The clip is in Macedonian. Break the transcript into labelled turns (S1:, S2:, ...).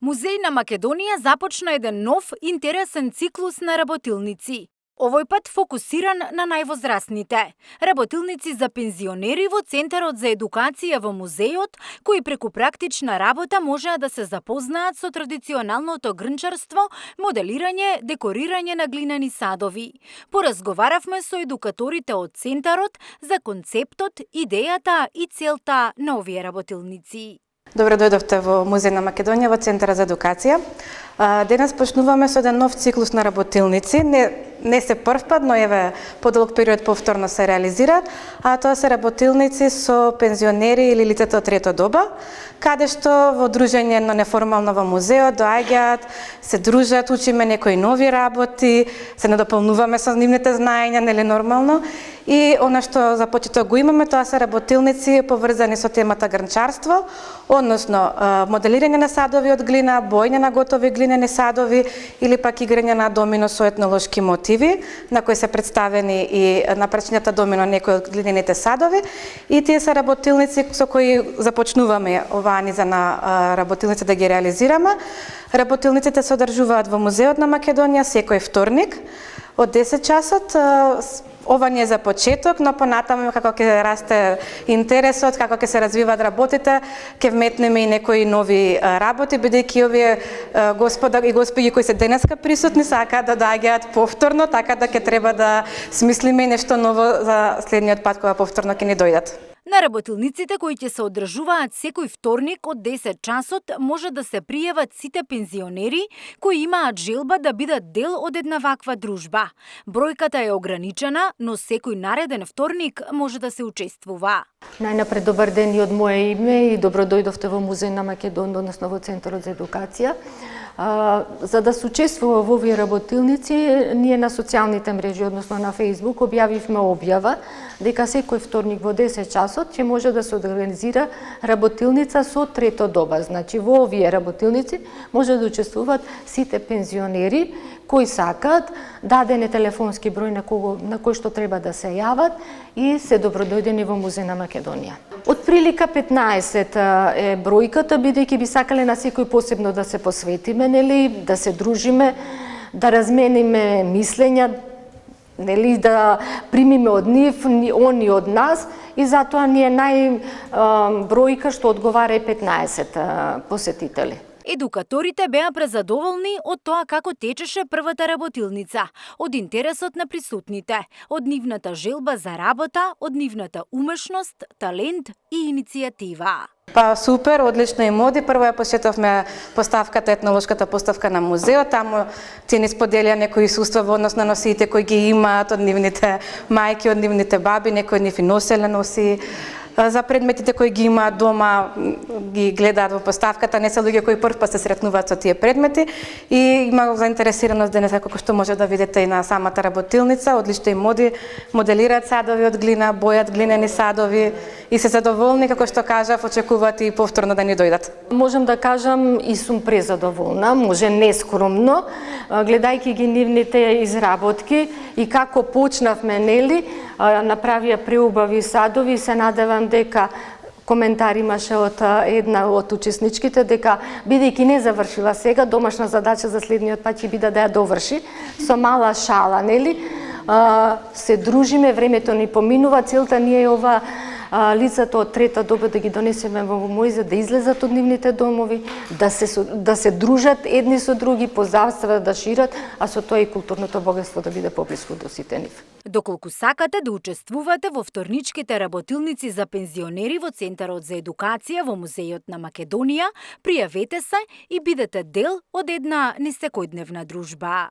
S1: Музеј на Македонија започна еден нов, интересен циклус на работилници. Овој пат фокусиран на највозрастните. Работилници за пензионери во Центарот за едукација во музејот, кои преку практична работа можеа да се запознаат со традиционалното грнчарство, моделирање, декорирање на глинени садови. Поразговаравме со едукаторите од Центарот за концептот, идејата и целта на овие работилници.
S2: Добро дојдовте во Музеј на Македонија, во Центар за едукација. Денес почнуваме со еден нов циклус на работилници. Не се прв пат, но еве подолг период повторно се реализираат, а тоа се работилници со пензионери или лицата од трето доба, каде што во дружење на неформално во музеот доаѓаат, се дружат, учиме некои нови работи, се надополнуваме со нивните знаења, нели нормално. И она што започето го имаме, тоа се работилници поврзани со темата грнчарство, односно моделирање на садови од глина, боење на готови глинени садови или пак играње на домино со етнолошки мотиви, на кои се представени и на прачињата домино некои од глинените садови. И тие се работилници со кои започнуваме оваа низа на работилници да ги реализираме. Работилниците се одржуваат во Музеот на Македонија секој вторник од 10 часот. Ова не е за почеток, но понатаму како ќе расте интересот, како ќе се развиваат работите, ќе вметнеме и некои нови работи, бидејќи овие господа и господи кои се денеска присутни сакаат да доаѓаат повторно, така да ќе треба да смислиме нешто ново за следниот пат кога повторно ќе ни дојдат.
S1: На работилниците кои ќе се одржуваат секој вторник од 10 часот може да се пријават сите пензионери кои имаат желба да бидат дел од една ваква дружба. Бројката е ограничена, но секој нареден вторник може да се учествува.
S3: Најнапред добар ден и од мое име и добро дојдовте во Музеј на Македонија, односно во Центарот за едукација. За да се учествува во овие работилници, ние на социјалните мрежи, односно на Facebook, објавивме објава дека секој вторник во 10 часот ќе може да се организира работилница со трето доба. Значи, во овие работилници може да учествуваат сите пензионери кои сакаат, даден е телефонски број на кој што треба да се јават и се добродојдени во Музеј на Македонија. Од прилика 15 е бројката, бидејќи би сакале на секој посебно да се посветиме, нели, да се дружиме, да размениме мислења, нели, да примиме од нив, они од нас, и затоа ни е бројка што одговара и 15 посетители.
S1: Едукаторите беа презадоволни од тоа како течеше првата работилница, од интересот на присутните, од нивната желба за работа, од нивната умешност, талент и иницијатива.
S2: Супер, одлично и моди. Прво ја посетовме поставката, етнолошката поставка на музеот. Таму ти ни споделија некои искуства во однос на носиите кои ги имаат од нивните мајки, од нивните баби, некои од нив и носеле носи. За предметите кои ги имаат дома, ги гледаат во поставката, не се луѓе кои прв пат се сретнуваат со тие предмети и има заинтересираност денес како што може да видите и на самата работилница, одлични моди, моделираат садови од глина, бојат глинени садови и се задоволни, како што кажав, очекуваат и повторно да ни дојдат.
S3: Можам да кажам и сум презадоволна, може нескромно, гледајќи ги нивните изработки и како почнавме, нели, направија преубави садови и се надевам дека коментар имаше од една од учесничките дека бидејќи не завршила сега, домашна задача за следниот пат ќе биде да ја доврши со мала шала, нели? Се дружиме, времето ни поминува, целта ни е ова лицата од трета доба да ги донесеме во музеј, да излезат од нивните домови, да се дружат едни со други, познанства да шират, а со тоа и културното богатство да биде поблиску до сите нив.
S1: Доколку сакате да учествувате во вторничките работилници за пензионери во Центарот за едукација во Музејот на Македонија, пријавете се и бидете дел од една несекојдневна дружба.